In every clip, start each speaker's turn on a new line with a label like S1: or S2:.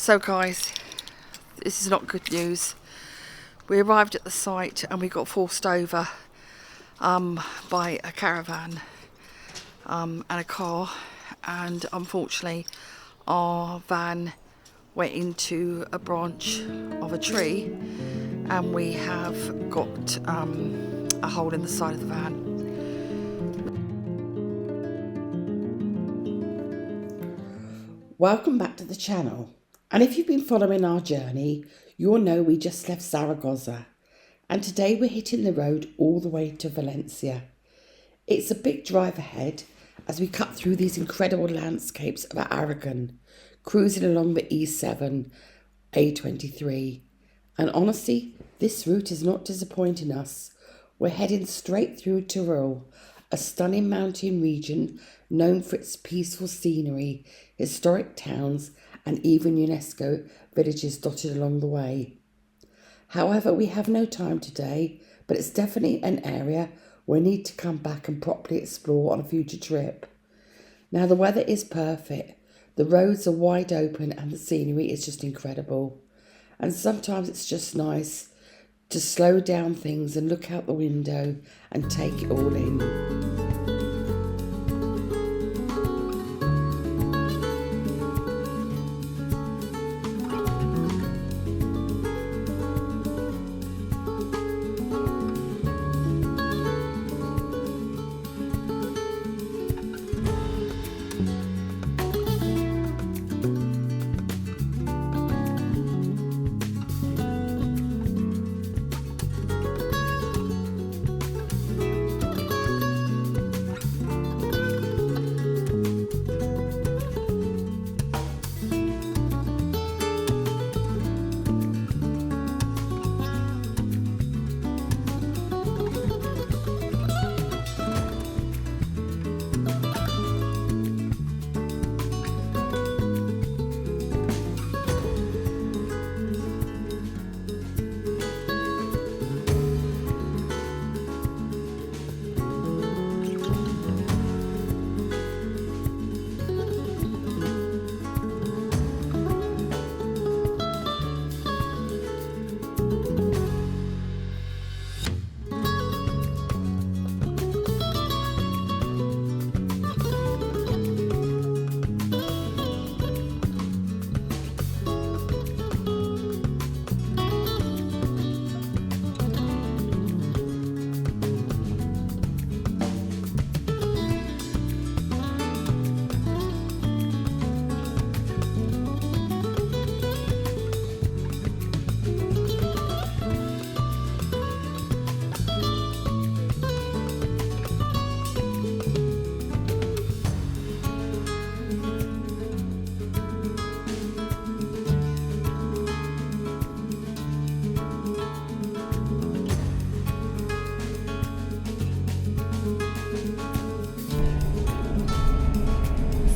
S1: So guys, this is not good news. We arrived at the site and we got forced over by a caravan and a car, and unfortunately our van went into a branch of a tree and we have got a hole in the side of the van.
S2: Welcome back to the channel, and if you've been following our journey, you'll know we just left Zaragoza and today we're hitting the road all the way to Valencia. It's a big drive ahead as we cut through these incredible landscapes of Aragon, cruising along the E7, A23, and honestly, this route is not disappointing us. We're heading straight through Teruel, a stunning mountain region known for its peaceful scenery, historic towns, and even UNESCO villages dotted along the way. However, we have no time today, but it's definitely an area we need to come back and properly explore on a future trip. Now, the weather is perfect, the roads are wide open, and the scenery is just incredible. And sometimes it's just nice to slow down things and look out the window and take it all in.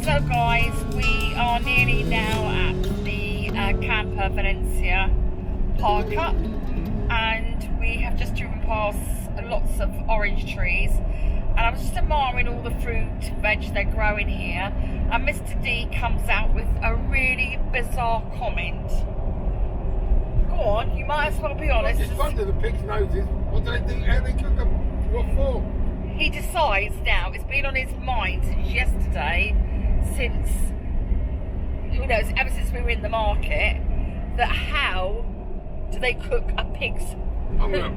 S1: So guys, we are nearly now at the Camper Valencia park up, and we have just driven past lots of orange trees, and I'm just admiring all the fruit, veg they're growing here, and Mr. D comes out with a really bizarre comment. Go on, you might as well be honest.
S3: I just wonder, the pig's noses, what do they do, how they cook them, what for?
S1: He decides now, it's been on his mind since yesterday, since, you know, ever since we were in the market, that how do they cook a pig's hooter?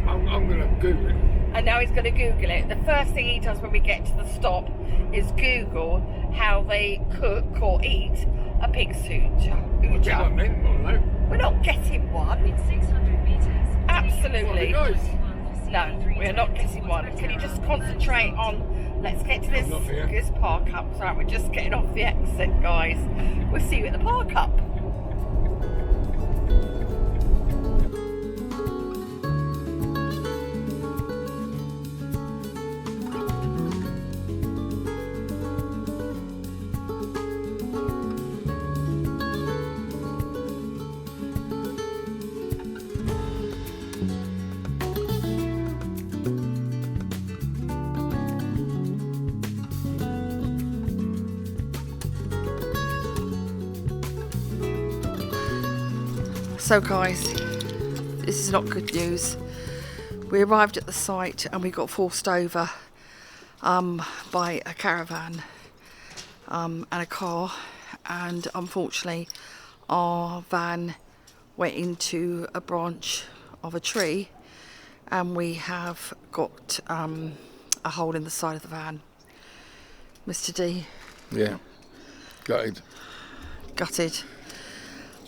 S3: I'm going to Google it.
S1: And now he's going to Google it. The first thing he does when we get to the stop is Google how they cook or eat a pig's hooter. We're not getting one.
S4: In 600 meters.
S1: Absolutely.
S3: Nice.
S1: No, we're not getting one. Can you just concentrate on, let's get to this park up. Sorry, we're just getting off the exit, guys. We'll see you at the park up.
S2: So guys, this is not good news. We arrived at the site and we got forced over by a caravan and a car, and unfortunately our van went into a branch of a tree and we have got a hole in the side of the van. Mr. D?
S3: Yeah. Gutted.
S2: Gutted.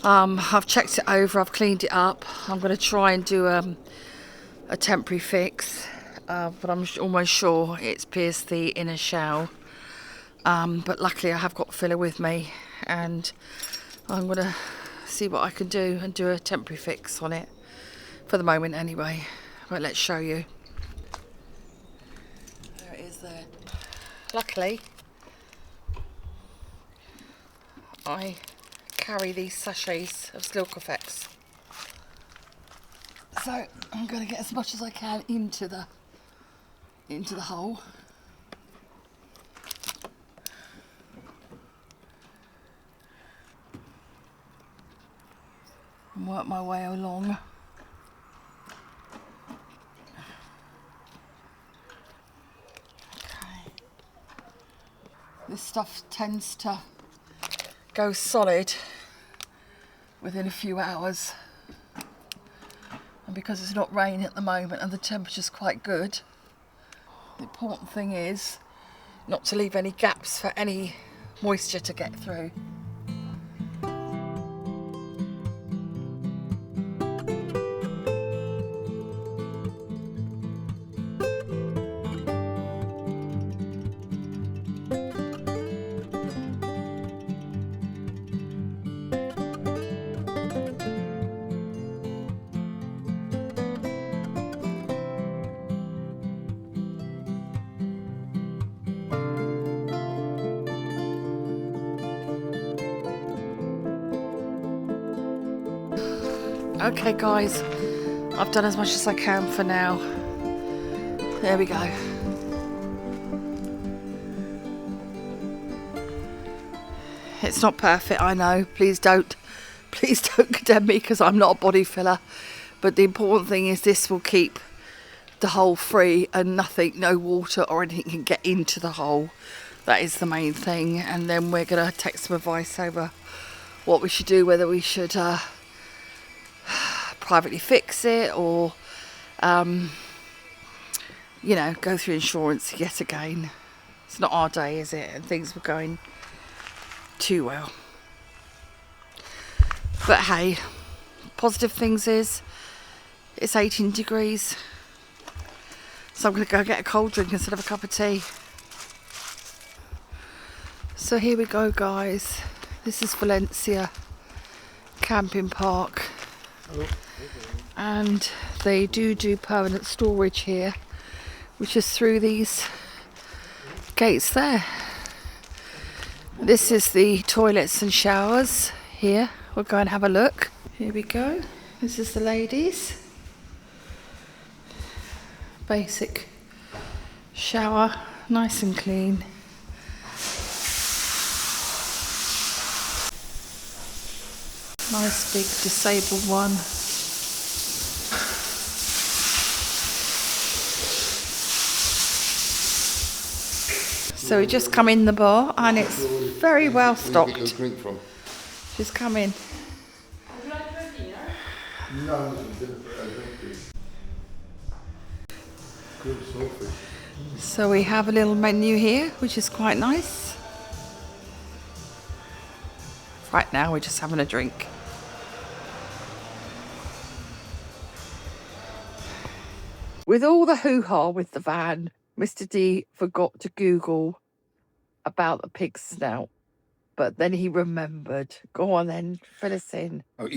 S2: I've checked it over, I've cleaned it up. I'm going to try and do a temporary fix, but I'm almost sure it's pierced the inner shell. But luckily I have got filler with me, and I'm going to see what I can do and do a temporary fix on it for the moment anyway. But let's show you. There it is there. Luckily I carry these sachets of Silk-Effects, so I'm going to get as much as I can into the hole. And work my way along. Okay. This stuff tends to go solid within a few hours, and because it's not raining at the moment and the temperature's quite good, the important thing is not to leave any gaps for any moisture to get through. Okay guys, I've done as much as I can for now. There we go. It's not perfect, I know. Please don't condemn me, because I'm not a body filler. But the important thing is this will keep the hole free and no water or anything can get into the hole. That is the main thing. And then we're going to take some advice over what we should do, whether we should privately fix it or you know, go through insurance yet again. It's not our day, is it? And things were going too well. But hey, positive things is it's 18 degrees, so I'm going to go get a cold drink instead of a cup of tea. So here we go guys, this is Valencia camping park, and they do permanent storage here, which is through these gates there. This is the toilets and showers here. We'll go and have a look. Here we go. This is the ladies. Basic shower, nice and clean. Nice big disabled one. So we just come in the bar and it's very well stocked.
S3: Where did you get your drink from?
S2: Just come in.
S3: No, dinner for a drink. Good saltfish.
S2: So we have a little menu here, which is quite nice. Right now we're just having a drink. With all the hoo-ha with the van, Mr. D forgot to Google about the pig's snout, but then he remembered. Go on then, fill us in.
S3: Oh,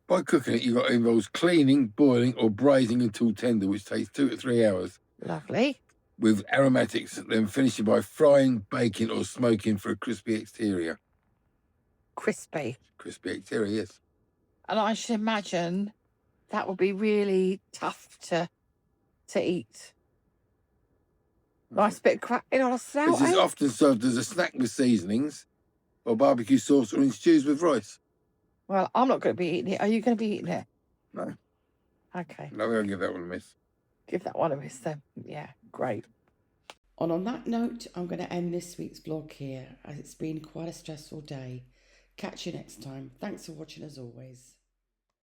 S3: by cooking it, you got to involve cleaning, boiling, or braising until tender, which takes 2 to 3 hours.
S2: Lovely.
S3: With aromatics, then finishing by frying, baking, or smoking for a crispy exterior.
S2: Crispy.
S3: Crispy exterior, yes.
S2: And I should imagine that would be really tough to eat. Nice bit of cracking on a snout.
S3: This is often served as a snack with seasonings, or barbecue sauce, or in stews with rice.
S1: Well, I'm not going to be eating it. Are you going to be eating it?
S3: No,
S1: Okay.
S3: no, we're going to give that one a miss.
S1: Give that one a miss then. Yeah, great.
S2: And on that note, I'm going to end this week's vlog here, as it's been quite a stressful day. Catch you next time. Thanks for watching as always.